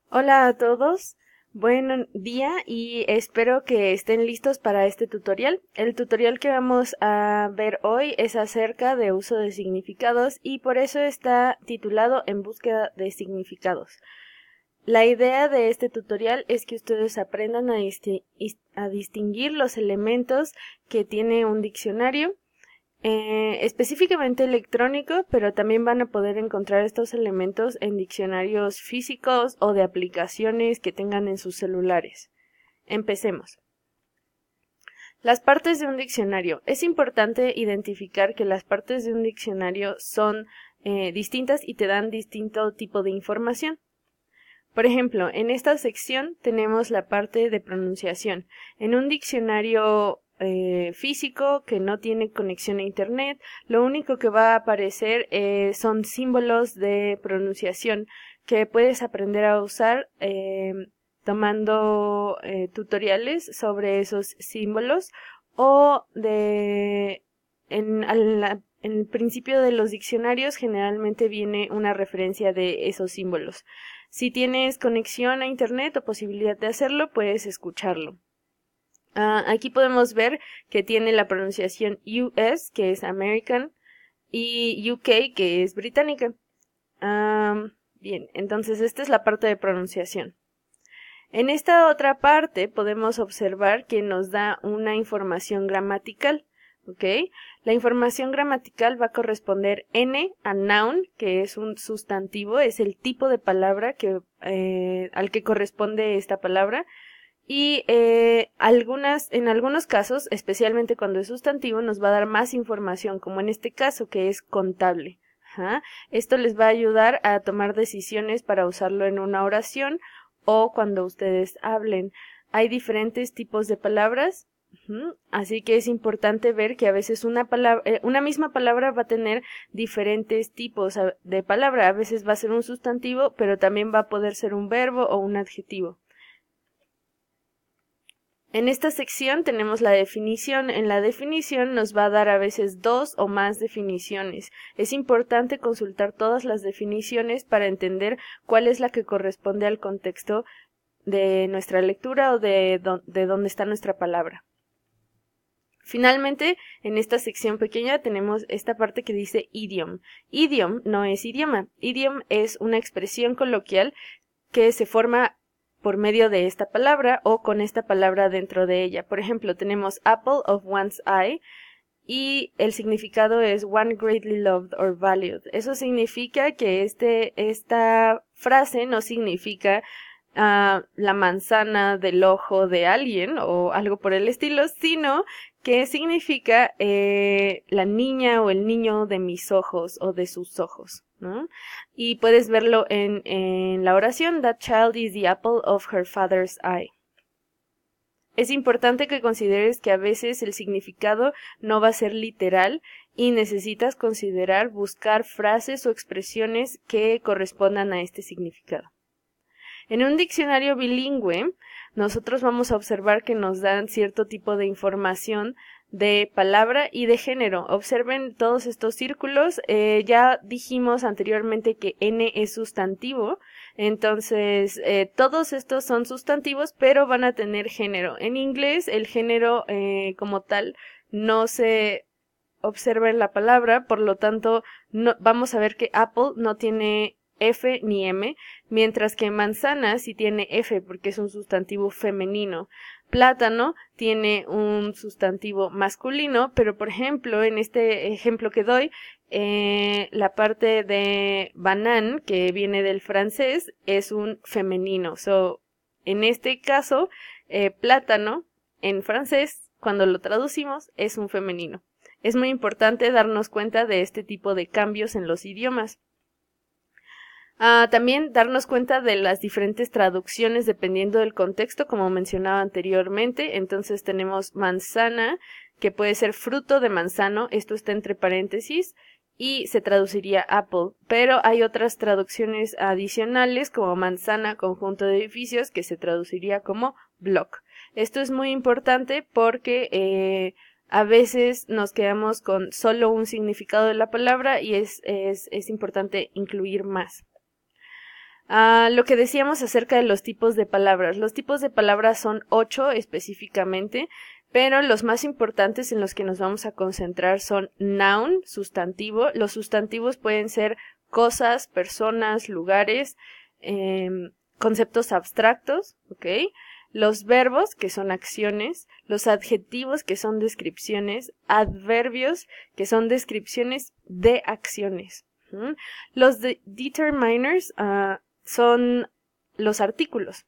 Hola a todos, buen día y espero que estén listos para este tutorial. El tutorial que vamos a ver hoy es acerca de uso de significados y por eso está titulado En búsqueda de significados. La idea de este tutorial es que ustedes aprendan a distinguir los elementos que tiene un diccionario, específicamente electrónico, pero también van a poder encontrar estos elementos en diccionarios físicos o de aplicaciones que tengan en sus celulares. Empecemos. Las partes de un diccionario. Es importante identificar que las partes de un diccionario son distintas y te dan distinto tipo de información. Por ejemplo, en esta sección tenemos la parte de pronunciación. En un diccionario físico que no tiene conexión a internet, lo único que va a aparecer son símbolos de pronunciación que puedes aprender a usar tomando tutoriales sobre esos símbolos o en el principio de los diccionarios generalmente viene una referencia de esos símbolos. Si tienes conexión a internet o posibilidad de hacerlo, puedes escucharlo. Aquí podemos ver que tiene la pronunciación US, que es American, y UK, que es británica. Bien, entonces esta es la parte de pronunciación. En esta otra parte podemos observar que nos da una información gramatical. ¿Ok? La información gramatical va a corresponder N a noun, que es un sustantivo, es el tipo de palabra al que corresponde esta palabra. Y en algunos casos, especialmente cuando es sustantivo, nos va a dar más información, como en este caso, que es contable. Ajá. Esto les va a ayudar a tomar decisiones para usarlo en una oración o cuando ustedes hablen. Hay diferentes tipos de palabras. Así que es importante ver que a veces una misma palabra va a tener diferentes tipos de palabra. A veces va a ser un sustantivo, pero también va a poder ser un verbo o un adjetivo. En esta sección tenemos la definición. En la definición nos va a dar a veces dos o más definiciones. Es importante consultar todas las definiciones para entender cuál es la que corresponde al contexto de nuestra lectura o de dónde está nuestra palabra. Finalmente, en esta sección pequeña tenemos esta parte que dice idiom. Idiom no es idioma. Idiom es una expresión coloquial que se forma por medio de esta palabra o con esta palabra dentro de ella. Por ejemplo, tenemos apple of one's eye y el significado es one greatly loved or valued. Eso significa que esta frase no significa la manzana del ojo de alguien o algo por el estilo, sino que significa la niña o el niño de mis ojos o de sus ojos, ¿no? Y puedes verlo en la oración, That child is the apple of her father's eye. Es importante que consideres que a veces el significado no va a ser literal y necesitas buscar frases o expresiones que correspondan a este significado. En un diccionario bilingüe, nosotros vamos a observar que nos dan cierto tipo de información de palabra y de género. Observen todos estos círculos. Ya dijimos anteriormente que N es sustantivo, entonces todos estos son sustantivos, pero van a tener género. En inglés, el género como tal no se observa en la palabra, por lo tanto, vamos a ver que Apple no tiene F ni M, mientras que manzana sí tiene F porque es un sustantivo femenino. Plátano tiene un sustantivo masculino, pero por ejemplo, en este ejemplo que doy, la parte de banane, que viene del francés, es un femenino. En este caso, plátano, en francés, cuando lo traducimos, es un femenino. Es muy importante darnos cuenta de este tipo de cambios en los idiomas. También darnos cuenta de las diferentes traducciones dependiendo del contexto, como mencionaba anteriormente. Entonces tenemos manzana, que puede ser fruto de manzano, esto está entre paréntesis, y se traduciría apple. Pero hay otras traducciones adicionales, como manzana, conjunto de edificios, que se traduciría como block. Esto es muy importante porque a veces nos quedamos con solo un significado de la palabra y es importante incluir más. Lo que decíamos acerca de los tipos de palabras. Los tipos de palabras son 8 específicamente, pero los más importantes en los que nos vamos a concentrar son noun, sustantivo. Los sustantivos pueden ser cosas, personas, lugares, conceptos abstractos, ¿ok? Los verbos, que son acciones, los adjetivos, que son descripciones, adverbios, que son descripciones de acciones. Los determiners son los artículos.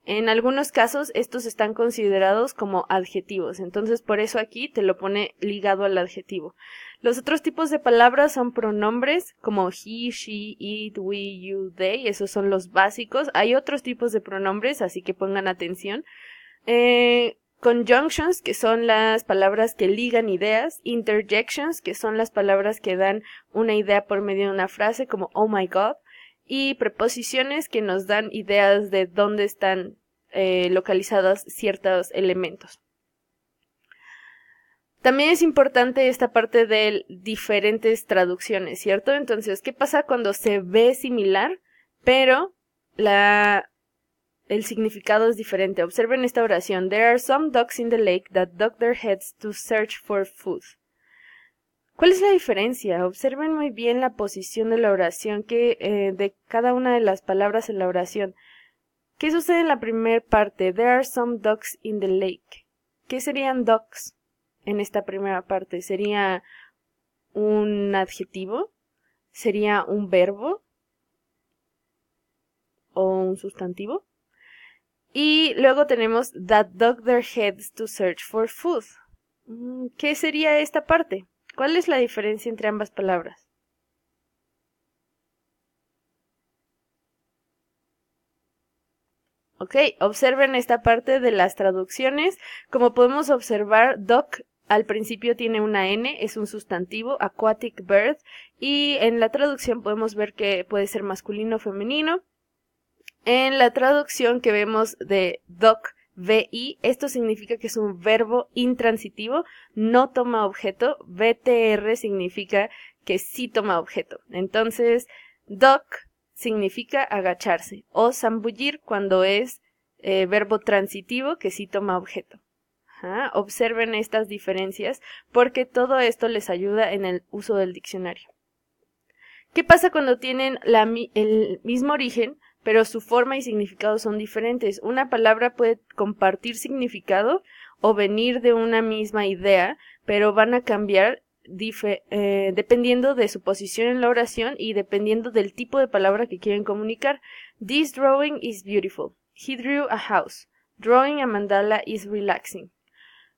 En algunos casos estos están considerados como adjetivos, entonces por eso aquí te lo pone ligado al adjetivo. Los otros tipos de palabras son pronombres como he, she, it, we, you, they, esos son los básicos. Hay otros tipos de pronombres, así que pongan atención. Conjunctions, que son las palabras que ligan ideas. Interjections, que son las palabras que dan una idea por medio de una frase, como oh my god. Y preposiciones, que nos dan ideas de dónde están localizados ciertos elementos. También es importante esta parte de diferentes traducciones, ¿cierto? Entonces, ¿qué pasa cuando se ve similar, pero el significado es diferente? Observen esta oración. There are some ducks in the lake that duck their heads to search for food. ¿Cuál es la diferencia? Observen muy bien la posición de la oración, de cada una de las palabras en la oración. ¿Qué sucede en la primera parte? There are some ducks in the lake. ¿Qué serían ducks en esta primera parte? ¿Sería un adjetivo? ¿Sería un verbo? ¿O un sustantivo? Y luego tenemos that duck their heads to search for food. ¿Qué sería esta parte? ¿Cuál es la diferencia entre ambas palabras? Ok, observen esta parte de las traducciones. Como podemos observar, duck al principio tiene una N, es un sustantivo, aquatic bird, y en la traducción podemos ver que puede ser masculino o femenino. En la traducción que vemos de duck, VI, esto significa que es un verbo intransitivo, no toma objeto. VTR significa que sí toma objeto. Entonces, duck significa agacharse, o zambullir cuando es verbo transitivo que sí toma objeto. Observen estas diferencias porque todo esto les ayuda en el uso del diccionario. ¿Qué pasa cuando tienen el mismo origen, pero su forma y significado son diferentes? Una palabra puede compartir significado o venir de una misma idea, pero van a cambiar dependiendo de su posición en la oración y dependiendo del tipo de palabra que quieren comunicar. This drawing is beautiful. He drew a house. Drawing a mandala is relaxing.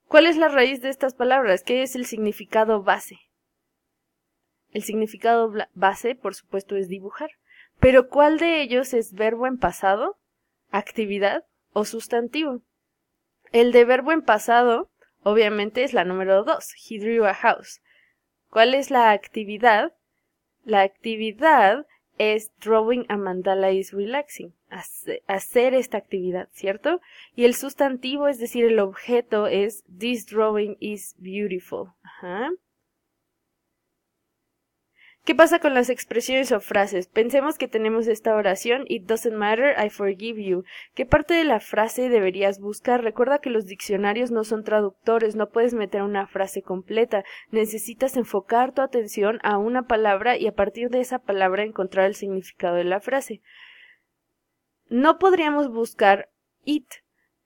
¿Cuál es la raíz de estas palabras? ¿Qué es el significado base? El significado base, por supuesto, es dibujar. Pero ¿cuál de ellos es verbo en pasado, actividad o sustantivo? El de verbo en pasado, obviamente, es la número 2. He drew a house. ¿Cuál es la actividad? La actividad es drawing a mandala is relaxing. Hacer esta actividad, ¿cierto? Y el sustantivo, es decir, el objeto, es this drawing is beautiful. ¿Qué pasa con las expresiones o frases? Pensemos que tenemos esta oración, It doesn't matter, I forgive you. ¿Qué parte de la frase deberías buscar? Recuerda que los diccionarios no son traductores, no puedes meter una frase completa. Necesitas enfocar tu atención a una palabra y a partir de esa palabra encontrar el significado de la frase. No podríamos buscar it.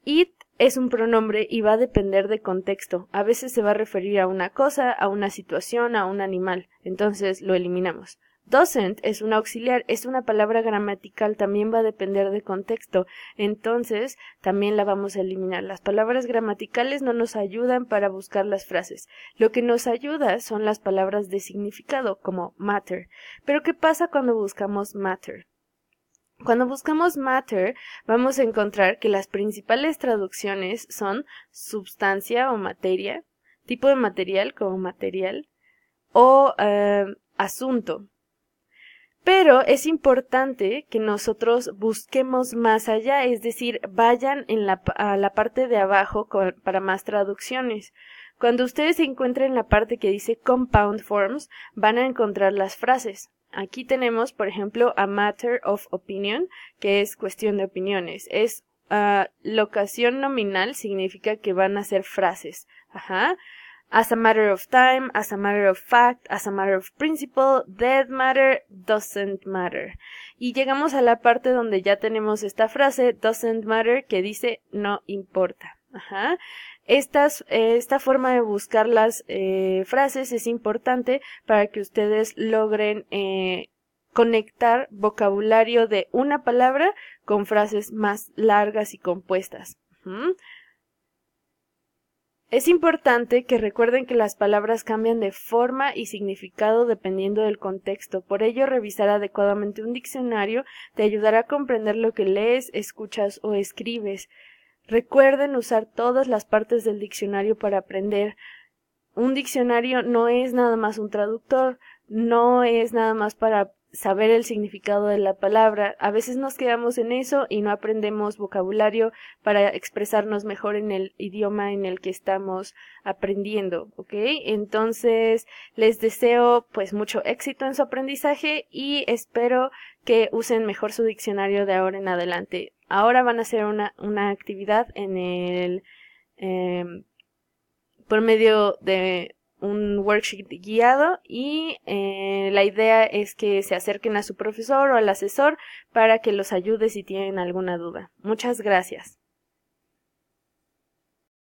It es un pronombre y va a depender de contexto. A veces se va a referir a una cosa, a una situación, a un animal. Entonces lo eliminamos. Doesn't es un auxiliar, es una palabra gramatical, también va a depender de contexto. Entonces también la vamos a eliminar. Las palabras gramaticales no nos ayudan para buscar las frases. Lo que nos ayuda son las palabras de significado, como matter. Pero ¿qué pasa cuando buscamos matter? Cuando buscamos matter, vamos a encontrar que las principales traducciones son substancia o materia, tipo de material como material, o asunto. Pero es importante que nosotros busquemos más allá, es decir, vayan a la parte de abajo para más traducciones. Cuando ustedes se encuentren en la parte que dice compound forms, van a encontrar las frases. Aquí tenemos, por ejemplo, a matter of opinion, que es cuestión de opiniones. Es locación nominal, significa que van a ser frases. Ajá. As a matter of time, as a matter of fact, as a matter of principle, that matter, doesn't matter. Y llegamos a la parte donde ya tenemos esta frase, doesn't matter, que dice no importa. Ajá. Esta forma de buscar las frases es importante para que ustedes logren conectar vocabulario de una palabra con frases más largas y compuestas. Es importante que recuerden que las palabras cambian de forma y significado dependiendo del contexto. Por ello, revisar adecuadamente un diccionario te ayudará a comprender lo que lees, escuchas o escribes. Recuerden usar todas las partes del diccionario para aprender. Un diccionario no es nada más un traductor, no es nada más para saber el significado de la palabra. A veces nos quedamos en eso y no aprendemos vocabulario para expresarnos mejor en el idioma en el que estamos aprendiendo, ¿ok? Entonces, les deseo pues mucho éxito en su aprendizaje y espero que usen mejor su diccionario de ahora en adelante. Ahora van a hacer una actividad en el por medio de un worksheet guiado y la idea es que se acerquen a su profesor o al asesor para que los ayude si tienen alguna duda. Muchas gracias.